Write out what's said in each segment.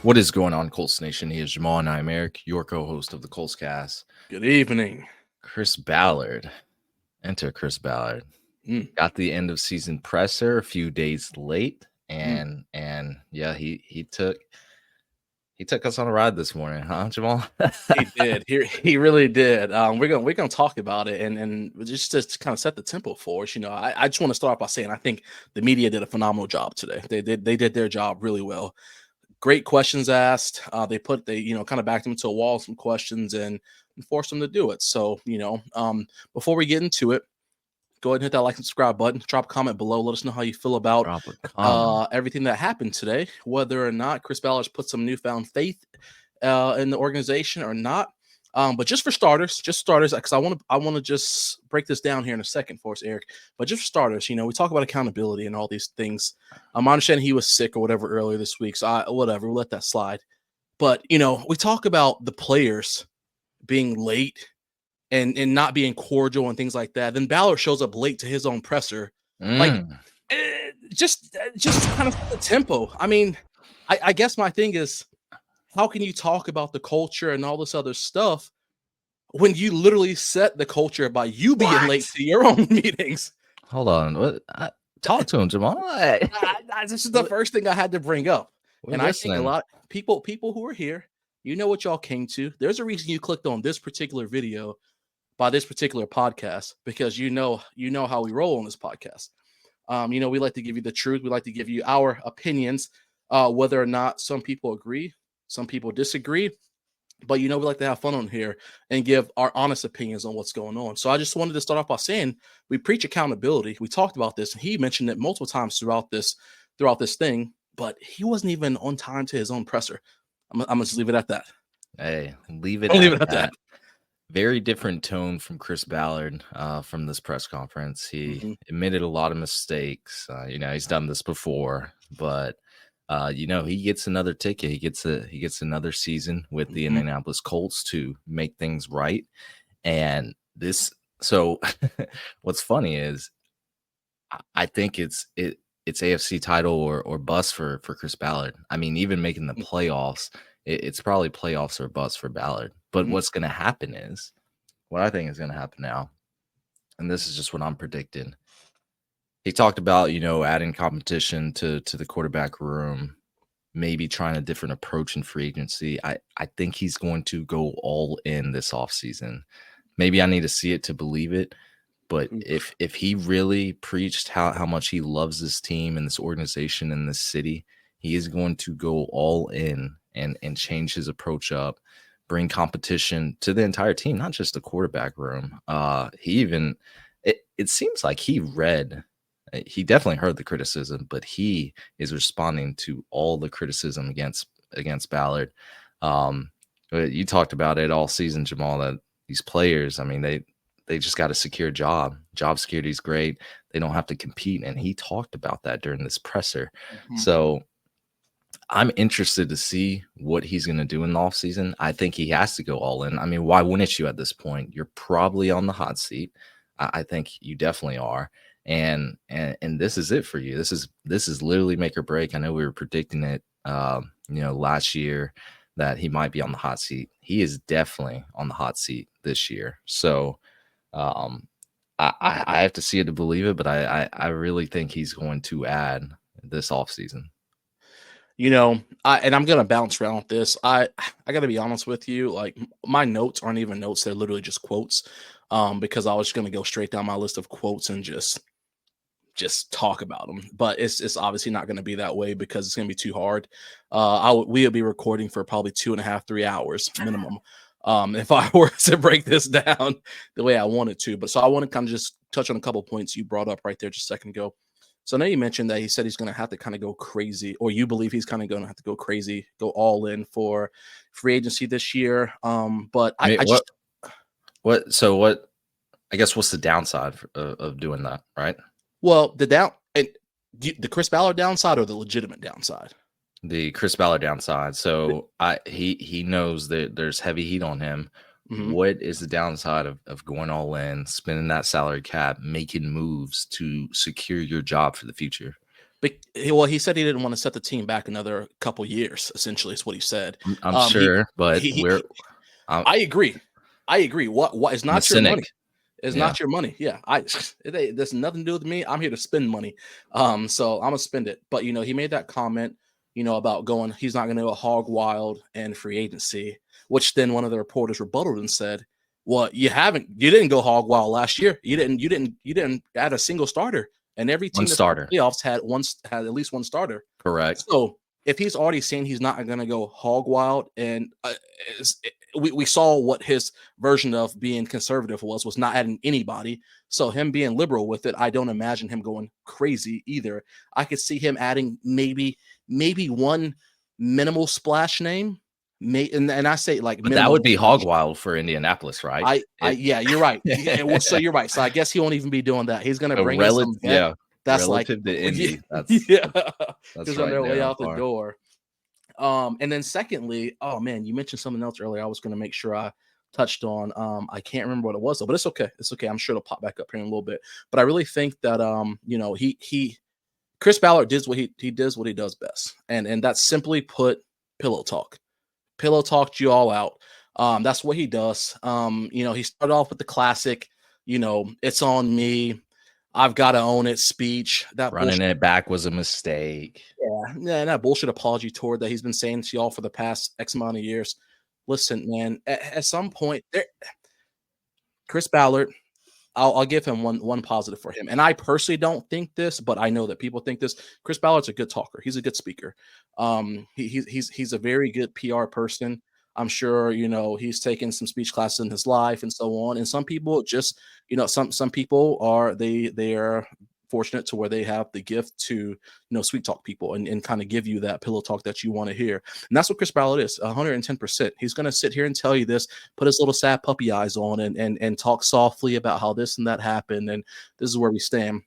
What is going on, Colts Nation? He is Jamal, and I'm Eric, your co-host of the Colts Cast. Good evening. Chris Ballard, enter Chris Ballard. Mm, Got the end of season presser a few days late, mm. and yeah, he took us on a ride this morning, huh, Jamal? He did. He really did. We're gonna talk about it and just to kind of set the tempo for us. I just want to start by saying I think the media did a phenomenal job today. They did their job really well. Great questions asked. They kind of backed them into a wall with some questions and forced them to do it. So before we get into it, go ahead and hit that like and subscribe button. Drop a comment below. Let us know how you feel about Drop a comment. everything that happened today, whether or not Chris Ballard's put some newfound faith in the organization or not. But just starters, because I want to just break this down here in a second for us, Eric. But just for starters, we talk about accountability and all these things. I understand he was sick or whatever earlier this week, so whatever, we'll let that slide. But we talk about the players being late and not being cordial and things like that. Then Ballard shows up late to his own presser, like just kind of the tempo. I mean, I guess my thing is, how can you talk about the culture and all this other stuff when you literally set the culture by you being late to your own meetings? Hold on. What? Talk to him, Jamal. This is the first thing I had to bring up. We're And I think a listening. lot people who are here, you know what y'all came to. There's a reason you clicked on this particular video by this particular podcast, because you know how we roll on this podcast. We like to give you the truth. We like to give you our opinions, whether or not some people agree, some people disagree. But we like to have fun on here and give our honest opinions on what's going on. So I just wanted to start off by saying we preach accountability. We talked about this, and he mentioned it multiple times throughout this thing. But he wasn't even on time to his own presser. I'm gonna just leave it at that. Hey, leave it I'll leave at it at that. that. Very different tone from Chris Ballard from this press conference. He admitted a lot of mistakes. He's done this before, but he gets another ticket. He gets another season with the Indianapolis Colts to make things right. And so what's funny is I think it's AFC title or bust for Chris Ballard. I mean, even making the playoffs, it's probably playoffs or bust for Ballard. But what's going to happen is, what I think is going to happen now, and this is just what I'm predicting. He talked about, adding competition to the quarterback room, maybe trying a different approach in free agency. I think he's going to go all in this offseason. Maybe I need to see it to believe it. But if he really preached how much he loves this team and this organization and this city, he is going to go all in and change his approach up, bring competition to the entire team, not just the quarterback room. It seems like he definitely heard the criticism, but he is responding to all the criticism against Ballard. You talked about it all season, Jamal, that these players, I mean, they just got a secure job. Job security is great. They don't have to compete. And he talked about that during this presser. So I'm interested to see what he's going to do in the offseason. I think he has to go all in. I mean, why wouldn't you at this point? You're probably on the hot seat. I think you definitely are. And this is it for you. This is literally make or break. I know we were predicting it, last year that he might be on the hot seat. He is definitely on the hot seat this year. So I have to see it to believe it, but I really think he's going to add this offseason. And I'm gonna bounce around with this. I gotta be honest with you. Like, my notes aren't even notes; they're literally just quotes. Because I was gonna go straight down my list of quotes and just talk about them. But it's obviously not gonna be that way because it's gonna be too hard. We'll be recording for probably 2.5, 3 hours minimum. If I were to break this down the way I wanted to. But so I want to kind of just touch on a couple points you brought up right there just a second ago. So I know you mentioned that he said he's going to have to kind of go crazy, or you believe he's kind of going to have to go crazy, go all in for free agency this year. But I just what's the downside of doing that, right? Well, the Chris Ballard downside or the legitimate downside? The Chris Ballard downside. So he knows that there's heavy heat on him. What is the downside of going all in, spending that salary cap, making moves to secure your job for the future? Well, he said he didn't want to set the team back another couple years. Essentially, is what he said. I'm He sure, but he I'm, I agree. I agree. What is I'm a not your cynic. money? Is Yeah, not your money. Yeah, there's nothing to do with me. I'm here to spend money. So I'm gonna spend it. But he made that comment, about going. He's not gonna go hog wild and free agency. Which then one of the reporters rebutted and said, "Well, you didn't go hog wild last year. You didn't add a single starter, and every one team that's in starter. the playoffs had at least one starter. Correct. So if he's already saying he's not going to go hog wild, and we saw what his version of being conservative was not adding anybody. So him being liberal with it, I don't imagine him going crazy either. I could see him adding maybe one minimal splash name, and I say like But that minimal would be hog splash. wild for Indianapolis, right? Yeah, you're right. Yeah, well, so you're right. So I guess he won't even be doing that. He's going to A bring in relative, some vet yeah, that's like, relative to Indy. yeah, That's who's on right their there way on out the par. door. And then secondly, oh man, you mentioned something else earlier. I was going to make sure I touched on. I can't remember what it was though, but it's okay. It's okay. I'm sure it'll pop back up here in a little bit. But I really think that he Chris Ballard does what he does what he does best, and that's simply put pillow talk. Pillow talked you all out. That's what he does. He started off with the classic, it's on me. I've got to own it speech. That Running bullshit. it back was a mistake. Yeah, that bullshit apology tour that he's been saying to y'all for the past X amount of years. Listen, man, at some point, Chris Ballard, I'll give him one positive for him. And I personally don't think this, but I know that people think this. Chris Ballard's a good talker. He's a good speaker. He's a very good PR person. I'm sure he's taken some speech classes in his life and so on. And some people just some people are they are fortunate to where they have the gift to sweet talk people and kind of give you that pillow talk that you want to hear. And that's what Chris Ballard is, 110%. He's going to sit here and tell you this, put his little sad puppy eyes on, and talk softly about how this and that happened, and this is where we stand,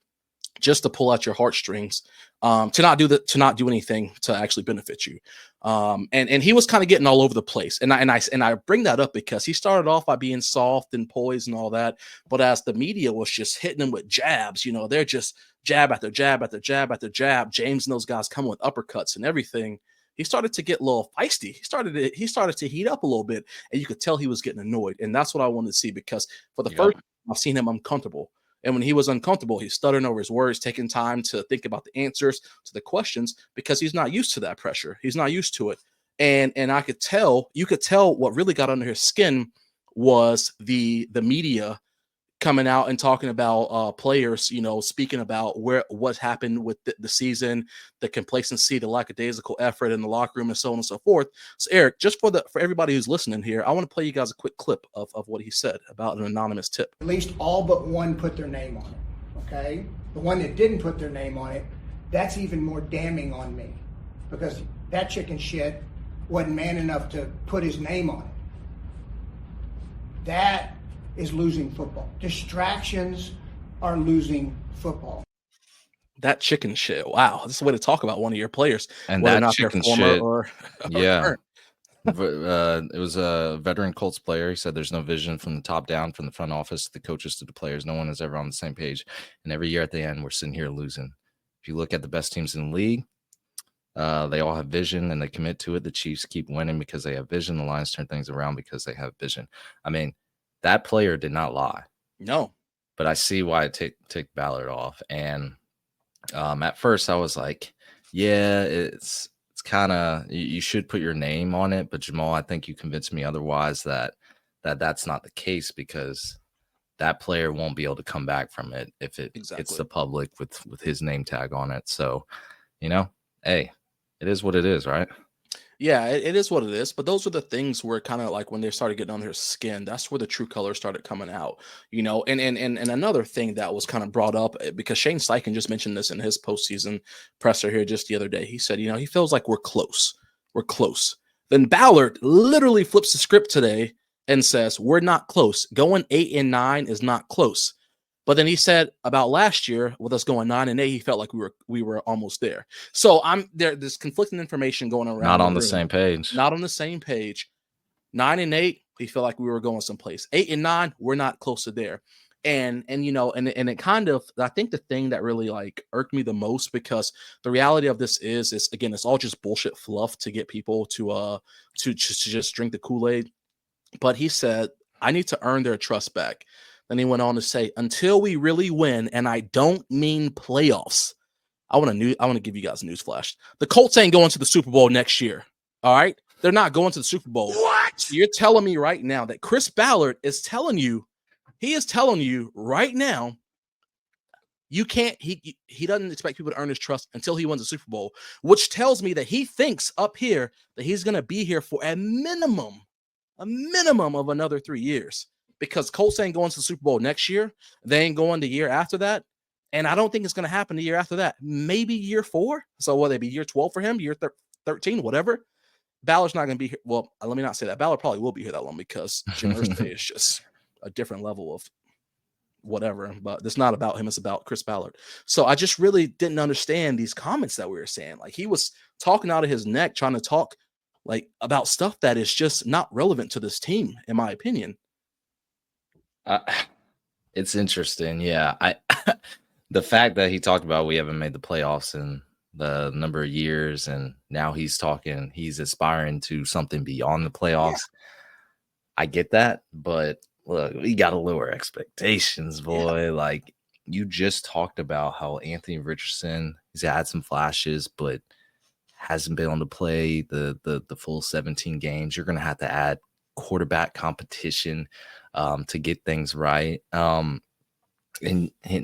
just to pull out your heartstrings, to not do anything to actually benefit you. And he was kind of getting all over the place. And I bring that up because he started off by being soft and poised and all that. But as the media was just hitting him with jabs, they're just jab after jab after jab after jab. James and those guys coming with uppercuts and everything. He started to get a little feisty. He started to heat up a little bit, and you could tell he was getting annoyed. And that's what I wanted to see, because for the first time, I've seen him uncomfortable. And when he was uncomfortable, he's stuttering over his words, taking time to think about the answers to the questions, because he's not used to that pressure. He's not used to it. And you could tell what really got under his skin was the media coming out and talking about players, speaking about what happened with the season, the complacency, the lackadaisical effort in the locker room, and so on and so forth. So Eric, just for everybody who's listening here, I want to play you guys a quick clip of what he said about an anonymous tip. At least all but one put their name on it, okay? The one that didn't put their name on it, that's even more damning on me, because that chicken shit wasn't man enough to put his name on it. That is losing football. Distractions are losing football. That chicken shit. Wow, this is a way to talk about one of your players, And whether or that not they're chicken former shit, or yeah. current. It was a veteran Colts player. He said there's no vision from the top down, from the front office to the coaches to the players. No one is ever on the same page. And every year at the end, we're sitting here losing. If you look at the best teams in the league, they all have vision and they commit to it. The Chiefs keep winning because they have vision. The Lions turn things around because they have vision. I mean, that player did not lie. No. But I see why it ticked Ballard off. And at first I was like, yeah, it's kind of, you should put your name on it. But Jamal, I think you convinced me otherwise, that's not the case, because that player won't be able to come back from it if it hits the public with his name tag on it. So, hey, it is what it is, right? Yeah, it is what it is. But those are the things where kind of like when they started getting under his skin, that's where the true colors started coming out, And another thing that was kind of brought up, because Shane Steichen just mentioned this in his postseason presser here just the other day. He said, he feels like we're close. We're close. Then Ballard literally flips the script today and says, we're not close. Going 8-9 is not close. But then he said about last year, with us going 9-8, he felt like we were almost there. So there's conflicting information going around. Not on the same page. Not on the same page. 9-8, he felt like we were going someplace. 8-9, we're not close to there. And it kind of, I think the thing that really like irked me the most, because the reality of this is again, it's all just bullshit fluff to get people to just drink the Kool-Aid. But he said, I need to earn their trust back. Then he went on to say, until we really win, and I don't mean playoffs. I want to give you guys a news flash. The Colts ain't going to the Super Bowl next year. All right? They're not going to the Super Bowl. What? So you're telling me right now that Chris Ballard is telling you right now, you can't, he doesn't expect people to earn his trust until he wins the Super Bowl, which tells me that he thinks up here that he's going to be here for a minimum of another 3 years, because Colts ain't going to the Super Bowl next year. They ain't going the year after that. And I don't think it's going to happen the year after that. Maybe year 4. So will they be year 12 for him, year 13, whatever. Ballard's not going to be here. Well, let me not say that. Ballard probably will be here that long, because Jim Irsay is just a different level of whatever. But it's not about him. It's about Chris Ballard. So I just really didn't understand these comments that we were saying. Like, he was talking out of his neck, trying to talk like about stuff that is just not relevant to this team, in my opinion. It's interesting. Yeah. The fact that he talked about we haven't made the playoffs in the number of years, and now he's aspiring to something beyond the playoffs. Yeah. I get that, but look, we got to lower expectations, boy. Yeah. Like, you just talked about how Anthony Richardson, he's had some flashes, but hasn't been able to play the full 17 games. You're going to have to add quarterback competition to get things right. And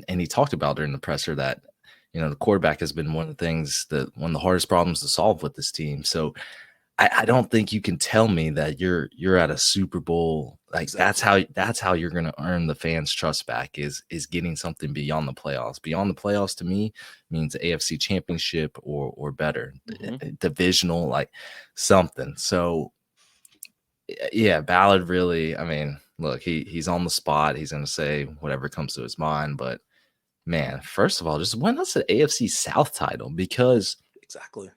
he talked about during the presser that, the quarterback has been one of the hardest problems to solve with this team. So I don't think you can tell me that you're at a Super Bowl. Like, exactly. That's how you're going to earn the fans' trust back is getting something beyond the playoffs. Beyond the playoffs to me means AFC Championship or better, divisional, like something. So yeah, Ballard really, I mean, look, he's on the spot. He's going to say whatever comes to his mind. But, man, first of all, just win us an AFC South title, because exactly.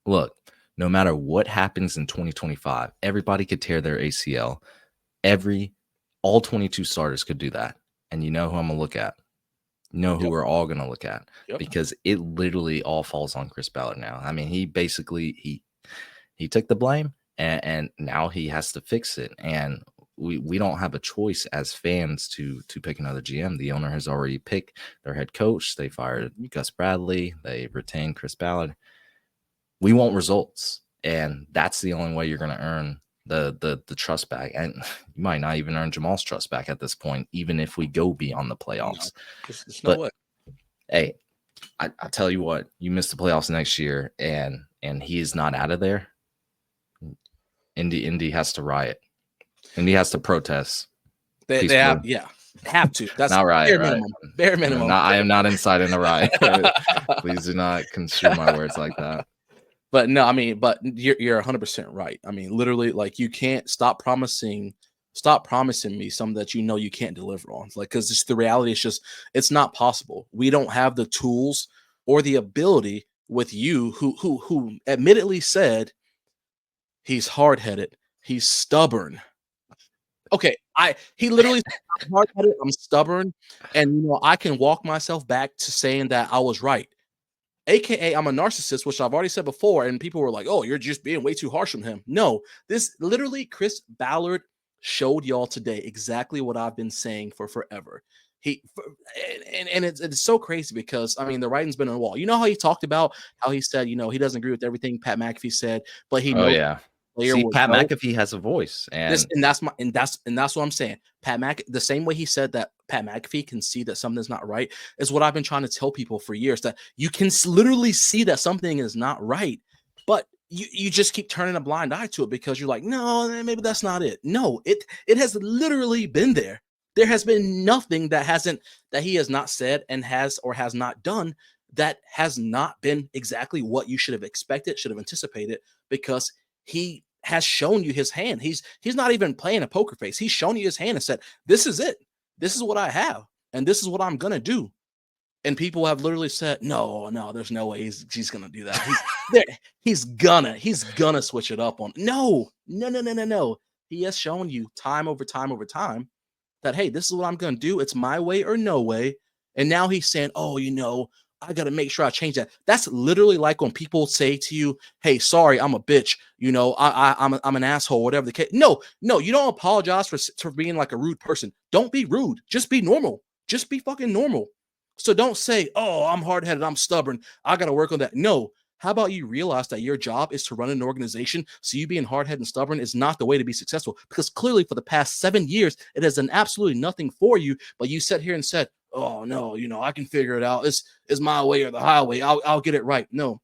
Look, no matter what happens in 2025, everybody could tear their ACL. All 22 starters could do that. And you know who I'm going to look at? Who we're all going to look at? Yep. Because it literally all falls on Chris Ballard now. I mean, he basically, he took the blame. And now he has to fix it. And we don't have a choice as fans to pick another GM. The owner has already picked their head coach. They fired Gus Bradley. They retained Chris Ballard. We want results. And that's the only way you're going to earn the trust back. And you might not even earn Jamal's trust back at this point, even if we go beyond the playoffs. There's no way. Hey, I tell you what, you miss the playoffs next year and he is not out of there. Indy has to riot. Indy has to protest. They have to. That's not riot, bare minimum. I am not inciting a riot. Please do not construe my words like that. But no, I mean, but you're 100% right. I mean, literally, like, you can't stop promising me something that you can't deliver on. Like, because the reality is just, it's not possible. We don't have the tools or the ability with you, who admittedly said he's hard-headed, he's stubborn. Okay, he literally said, I'm hard-headed, I'm stubborn, and I can walk myself back to saying that I was right. AKA, I'm a narcissist, which I've already said before, and people were like, "Oh, you're just being way too harsh on him." No, this literally, Chris Ballard showed y'all today exactly what I've been saying for forever. It's so crazy, because I mean, the writing's been on the wall. You know how he talked about how he said, he doesn't agree with everything Pat McAfee said, but he knows. Yeah. See, Pat McAfee has a voice, and that's what I'm saying. The same way he said that Pat McAfee can see that something's not right is what I've been trying to tell people for years, that you can literally see that something is not right, but you just keep turning a blind eye to it because you're like, no, maybe that's not it. No, it has literally been there. There has been nothing that he has not said and has or has not done that has not been exactly what you should have expected, should have anticipated, because he has shown you his hand. He's not even playing a poker face. He's shown you his hand and said, this is it. This is what I have. And this is what I'm going to do. And people have literally said, no, there's no way he's going to do that. He's gonna switch it up on. No. He has shown you time over time over time that, hey, this is what I'm going to do. It's my way or no way. And now he's saying, oh, I got to make sure I change that. That's literally like when people say to you, hey, sorry, I'm a bitch. I'm an asshole, whatever the case. No, you don't apologize for being like a rude person. Don't be rude. Just be normal. Just be fucking normal. So don't say, oh, I'm hard-headed, I'm stubborn, I got to work on that. No. How about you realize that your job is to run an organization? So you being hard-headed and stubborn is not the way to be successful, because clearly for the past 7 years, it has done absolutely nothing for you. But you sat here and said, oh, no, I can figure it out. It's my way or the highway. I'll get it right. No.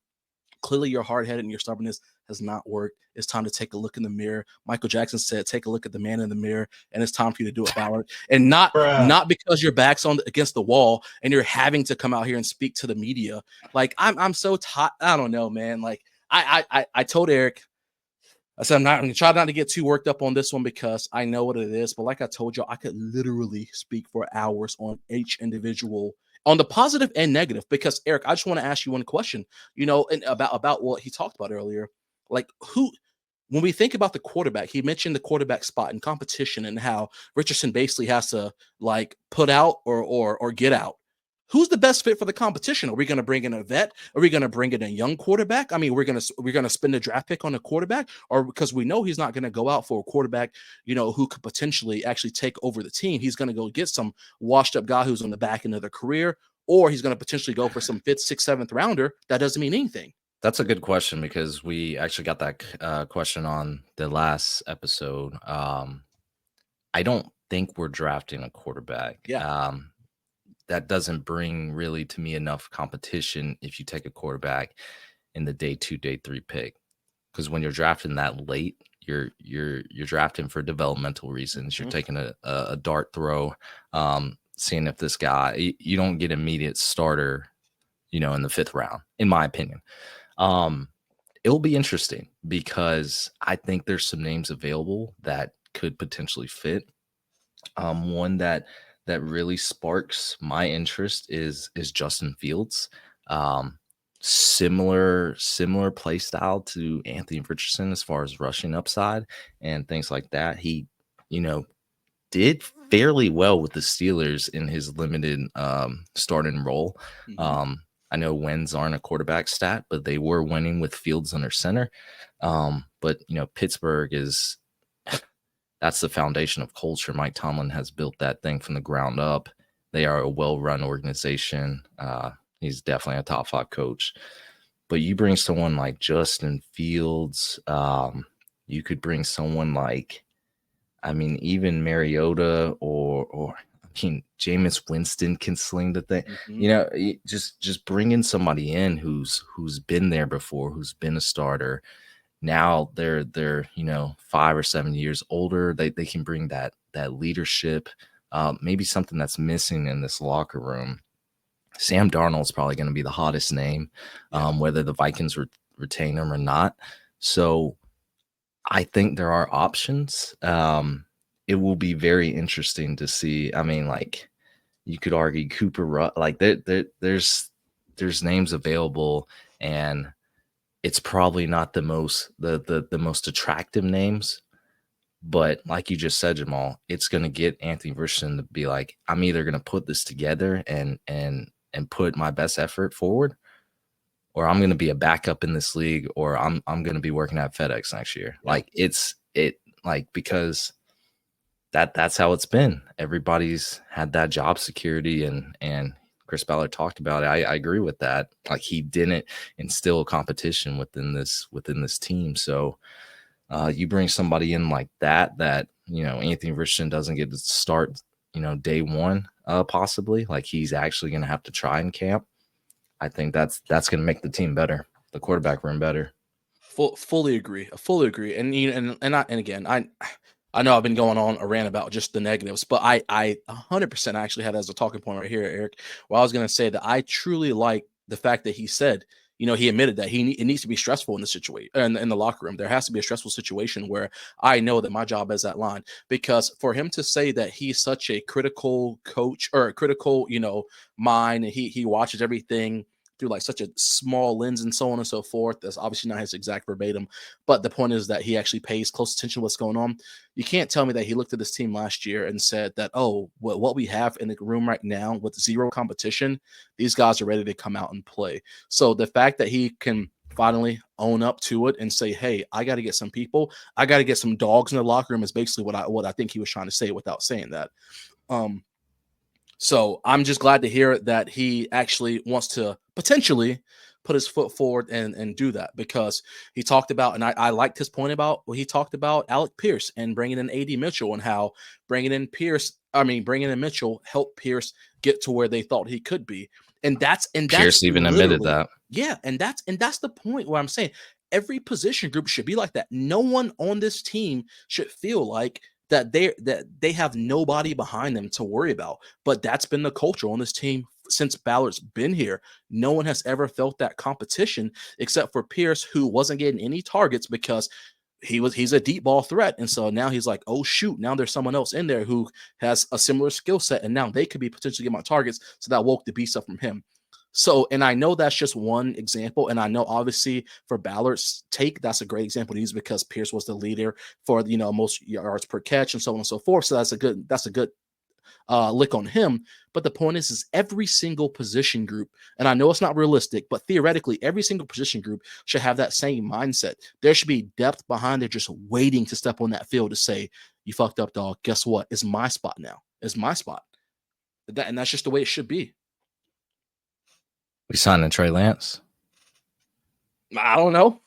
Clearly, your hard-headed and your stubbornness has not worked. It's time to take a look in the mirror. Michael Jackson said, take a look at the man in the mirror, and it's time for you to do it, Ballard. And not because your back's against the wall and you're having to come out here and speak to the media. Like, I'm so tired. I don't know, man. Like, I told Eric, I said, I'm going to try not to get too worked up on this one because I know what it is. But like I told you, I could literally speak for hours on each individual, on the positive and negative. Because Eric, I just want to ask you one question, and about what he talked about earlier. Like, when we think about the quarterback, he mentioned the quarterback spot in competition and how Richardson basically has to like put out or get out. Who's the best fit for the competition? Are we going to bring in a vet? Are we going to bring in a young quarterback? I mean, we're going to spend a draft pick on a quarterback, or because we know he's not going to go out for a quarterback, who could potentially actually take over the team. He's going to go get some washed up guy who's on the back end of their career, or he's going to potentially go for some 5th, 6th, 7th rounder. That doesn't mean anything. That's a good question, because we actually got that question on the last episode. I don't think we're drafting a quarterback. Yeah. That doesn't bring really to me enough competition if you take a quarterback in the day 2, day 3 pick, because when you're drafting that late, you're drafting for developmental reasons. You're taking a dart throw, seeing if this guy, you don't get immediate starter, in the 5th round, in my opinion. It'll be interesting because I think there's some names available that could potentially fit. One that really sparks my interest is Justin Fields. Similar play style to Anthony Richardson as far as rushing upside and things like that. He, did fairly well with the Steelers in his limited starting role. I know wins aren't a quarterback stat, but they were winning with Fields under center. But Pittsburgh is that's the foundation of culture. Mike Tomlin has built that thing from the ground up. They are a well-run organization. He's definitely a top 5 coach. But you bring someone like Justin Fields, you could bring someone like, even Mariota or Jameis Winston can sling the thing. Just bringing somebody in who's been there before, who's been a starter. Now they're 5 or 7 years older. They can bring that leadership, maybe something that's missing in this locker room. Sam Darnold's probably going to be the hottest name, whether the Vikings retain him or not. So I think there are options. It will be very interesting to see. You could argue Cooper Rush, like there's names available, and it's probably not the most attractive names, but like you just said, Jamal, it's going to get Anthony Richardson to be like, I'm either going to put this together and put my best effort forward, or I'm going to be a backup in this league, or I'm going to be working at FedEx next year. Yeah. Because that's how it's been. Everybody's had that job security, and Chris Ballard talked about it. I agree with that. Like, he didn't instill competition within this team. So you bring somebody in like that Anthony Richardson doesn't get to start day one, possibly. Like, he's actually going to have to try in camp. I think that's going to make the team better, the quarterback room better. Fully agree. And again, I know I've been going on a rant about just the negatives, but I 100% actually had as a talking point right here, Eric, where I was going to say that I truly like the fact that he said, he admitted that it needs to be stressful in the situation, in the locker room. There has to be a stressful situation where I know that my job is that line, because for him to say that he's such a critical coach, or a critical, mind, and he watches everything through like such a small lens and so on and so forth. That's obviously not his exact verbatim, but the point is that he actually pays close attention to what's going on. You can't tell me that he looked at this team last year and said that, oh, what we have in the room right now with zero competition, these guys are ready to come out and play. So the fact that he can finally own up to it and say, hey, I got to get some people, I got to get some dogs in the locker room is basically what I think he was trying to say without saying that. So I'm just glad to hear that he actually wants to potentially put his foot forward and do that, because he talked about, and I liked his point about what he talked about Alec Pierce and bringing in AD Mitchell, and how bringing in Mitchell helped Pierce get to where they thought he could be. And that's Pierce even admitted that. Yeah, and that's the point where I'm saying every position group should be like that. No one on this team should feel like that they have nobody behind them to worry about. But that's been the culture on this team since Ballard's been here. No one has ever felt that competition except for Pierce, who wasn't getting any targets because he's a deep ball threat. And so now he's like, oh shoot, now there's someone else in there who has a similar skill set, and now they could be potentially getting my targets. So that woke the beast up from him. So, and I know that's just one example, and I know obviously for Ballard's take, that's a great example to use because Pierce was the leader for most yards per catch and so on and so forth. So that's a good lick on him. But the point is every single position group, and I know it's not realistic, but theoretically every single position group should have that same mindset. There should be depth behind it, just waiting to step on that field to say, you fucked up, dog. Guess what? It's my spot now. It's my spot. And that's just the way it should be. We signed Trey Lance. I don't know.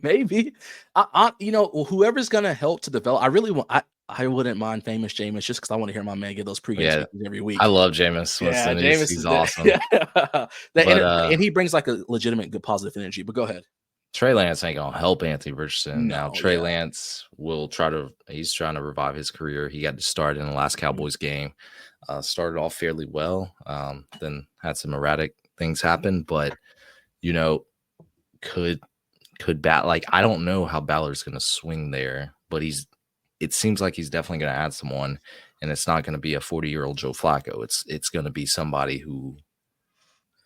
Maybe. Whoever's gonna help to develop. I really want. I wouldn't mind Famous Jameis just because I want to hear my man get those pregame speeches every week. I love Jameis. Yeah, Jameis he's awesome. Yeah. And he brings like a legitimate good positive energy. But go ahead. Trey Lance ain't gonna help Anthony Richardson. Now Trey Lance will he's trying to revive his career. He got to start in the last Cowboys game. Started off fairly well. Then had some erratic things happen, but could I don't know how Ballard's going to swing there, but it seems like he's definitely going to add someone, and it's not going to be a 40-year-old Joe Flacco. It's going to be somebody who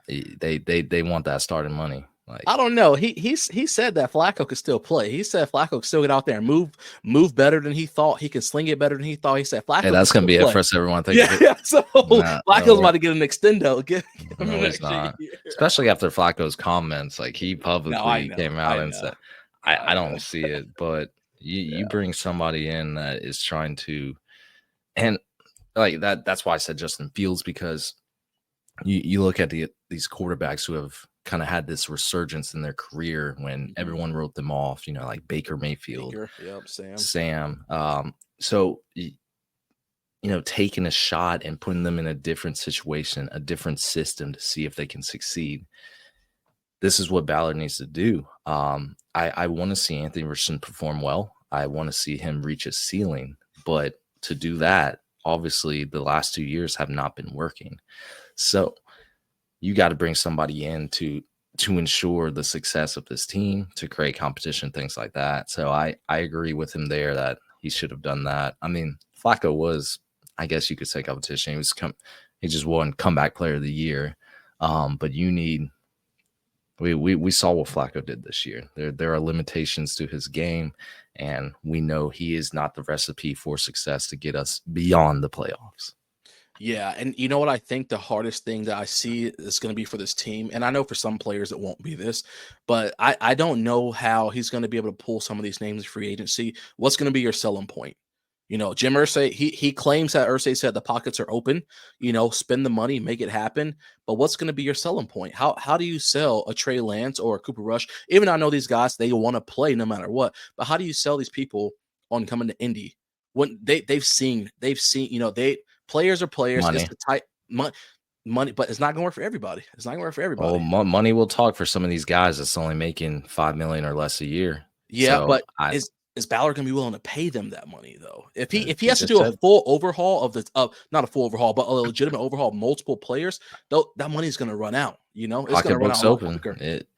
they want that starting money. Like, I don't know. He said that Flacco could still play. He said Flacco could still get out there and move better than he thought. He can sling it better than he thought. He said Flacco. Hey, that's going to be it for us, everyone. Yeah. So Flacco's about to get an extendo. No, he's not. Especially after Flacco's comments, like he publicly came out and said, "I don't see it." But you bring somebody in that is trying to, and like that. That's why I said Justin Fields, because you look at these quarterbacks who have kind of had this resurgence in their career when everyone wrote them off, like Baker Mayfield, Sam. So, taking a shot and putting them in a different situation, a different system to see if they can succeed. This is what Ballard needs to do. I want to see Anthony Richardson perform well. I want to see him reach a ceiling, but to do that, obviously the last 2 years have not been working. So you got to bring somebody in to ensure the success of this team, to create competition, things like that. So I agree with him there that he should have done that. I mean, Flacco was, I guess you could say, competition. He just won comeback player of the year. But we saw what Flacco did this year. There are limitations to his game, and we know he is not the recipe for success to get us beyond the playoffs. Yeah, and you know what I think the hardest thing that I see is going to be for this team, and I know for some players it won't be this, but I don't know how he's going to be able to pull some of these names in free agency. What's going to be your selling point? Jim Irsay, he claims that Irsay said the pockets are open, spend the money, make it happen. But what's going to be your selling point? How do you sell a Trey Lance or a Cooper Rush? Even though I know these guys, they want to play no matter what, but how do you sell these people on coming to Indy when they've seen, players are players. Money. It's the type money, but it's not going to work for everybody. It's not going to work for everybody. Oh, money will talk for some of these guys that's only making $5 million or less a year. Yeah, so but is Ballard going to be willing to pay them that money though? If he has to do a full overhaul of not a full overhaul, but a legitimate overhaul of multiple players, that money is going to run out. It's going to run out open.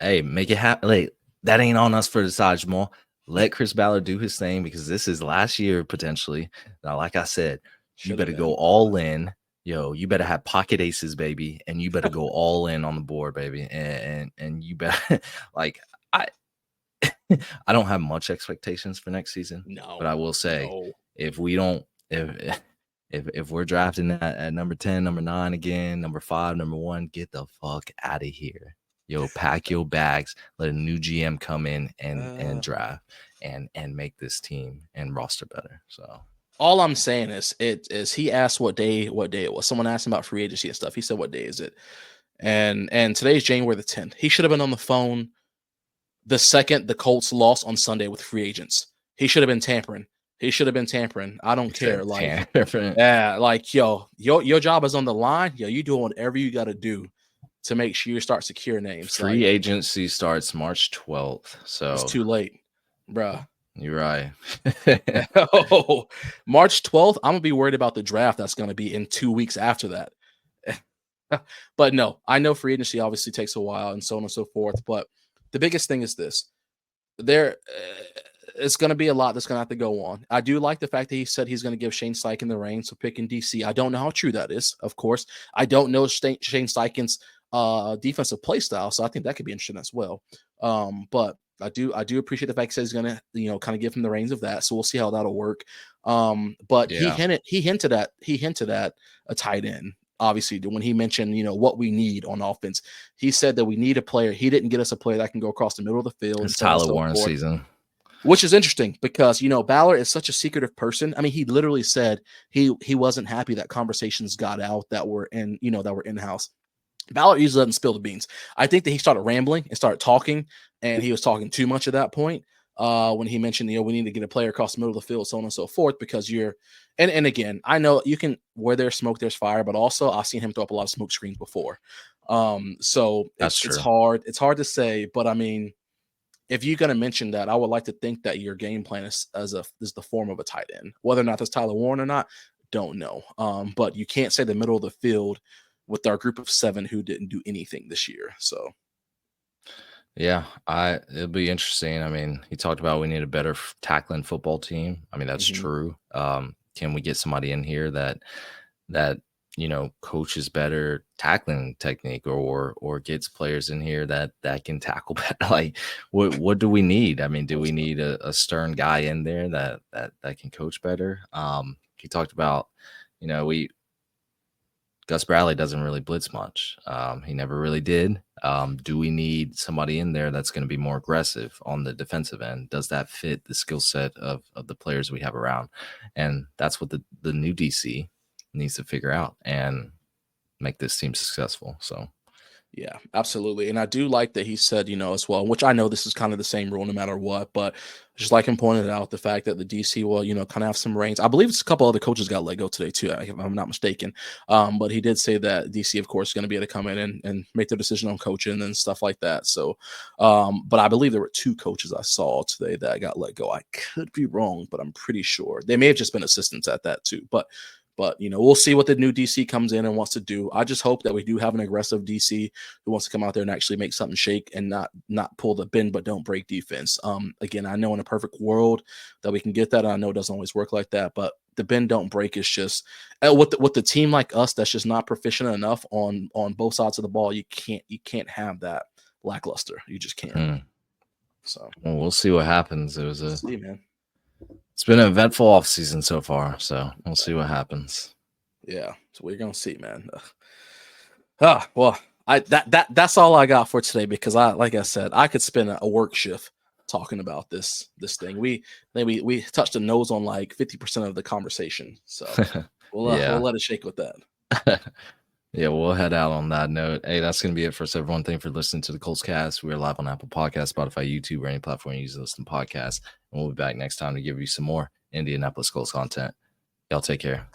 Hey, make it happen. Like, that ain't on us for the side, Jamal. Let Chris Ballard do his thing, because this is last year potentially. Now, like I said, you better go all in. yo, you better have pocket aces, baby, and you better go all in on the board, baby, and you better like I I don't have much expectations for next season, but I will say No. if we don't if we're drafting at number 10, number 9 again, number 5, number 1, get the fuck out of here. Yo, pack your bags, let a new GM come in and draft and make this team and roster better. So all I'm saying is he asked what day it was. Someone asked him about free agency and stuff. He said, what day is it? And today's January the 10th. He should have been on the phone the second the Colts lost on Sunday with free agents. He should have been tampering. I don't care. Like, yeah, like your job is on the line. Yo, you doing whatever you got to do to make sure you start secure names. Free agency starts March 12th. So it's too late, bruh. You're right. Oh, March 12th. I'm gonna be worried about the draft that's gonna be in 2 weeks after that. But no, I know free agency obviously takes a while and so on and so forth. But the biggest thing is this: it's going to be a lot that's going to have to go on. I do like the fact that he said he's going to give Shane Steichen the reins for picking DC. I don't know how true that is. Of course, I don't know Shane Steichen's defensive play style, so I think that could be interesting as well. But I do appreciate the fact that he's going to kind of give him the reins of that. So we'll see how that'll work. But he hinted at a tight end. Obviously, when he mentioned, what we need on offense, he said that we need a player. He didn't get us a player that can go across the middle of the field. It's Tyler Warren season, which is interesting because, Ballard is such a secretive person. I mean, he literally said he wasn't happy that conversations got out that were in-house. Ballard usually doesn't spill the beans. I think that he started rambling and started talking, and he was talking too much at that point. When he mentioned, we need to get a player across the middle of the field, so on and so forth, because and again, I know you can, where there's smoke, there's fire, but also I've seen him throw up a lot of smoke screens before. So it's hard to say, but I mean, if you're going to mention that, I would like to think that your game plan is the form of a tight end. Whether or not that's Tyler Warren or not, don't know. But you can't say the middle of the field with our group of 7 who didn't do anything this year. So yeah, it'll be interesting. I mean, he talked about we need a better tackling football team. I mean, that's true. Can we get somebody in here that coaches better tackling technique or gets players in here that can tackle better? Like, what do we need? I mean, do we need a stern guy in there that can coach better? He talked about, Gus Bradley doesn't really blitz much. He never really did. Do we need somebody in there that's going to be more aggressive on the defensive end? Does that fit the skill set of the players we have around? And that's what the new DC needs to figure out and make this team successful. So yeah, absolutely. And I do like that he said, as well, which I know this is kind of the same rule no matter what, but just like him pointed out, the fact that the DC will, kind of have some reins. I believe it's a couple other coaches got let go today too, if I'm not mistaken. But he did say that DC, of course, is going to be able to come in and make their decision on coaching and stuff like that. So, but I believe there were 2 coaches I saw today that got let go. I could be wrong, but I'm pretty sure they may have just been assistants at that too. But we'll see what the new DC comes in and wants to do. I just hope that we do have an aggressive DC who wants to come out there and actually make something shake and not pull the bend but don't break defense. Again, I know in a perfect world that we can get that. I know it doesn't always work like that, but the bend don't break is just with the team like us that's just not proficient enough on both sides of the ball. You can't have that lackluster. You just can't. So we'll see what happens. Man. It's been an eventful offseason so far, so we'll see what happens. Yeah, so we're gonna see, man. Well, that's all I got for today because like I said, I could spend a work shift talking about this thing. We touched the nose on like 50% of the conversation, so we'll let it shake with that. Yeah, we'll head out on that note. Hey, that's going to be it for us, everyone. Thank you for listening to the Colts Cast. We're live on Apple Podcasts, Spotify, YouTube, or any platform you use to listen to podcasts. And we'll be back next time to give you some more Indianapolis Colts content. Y'all take care.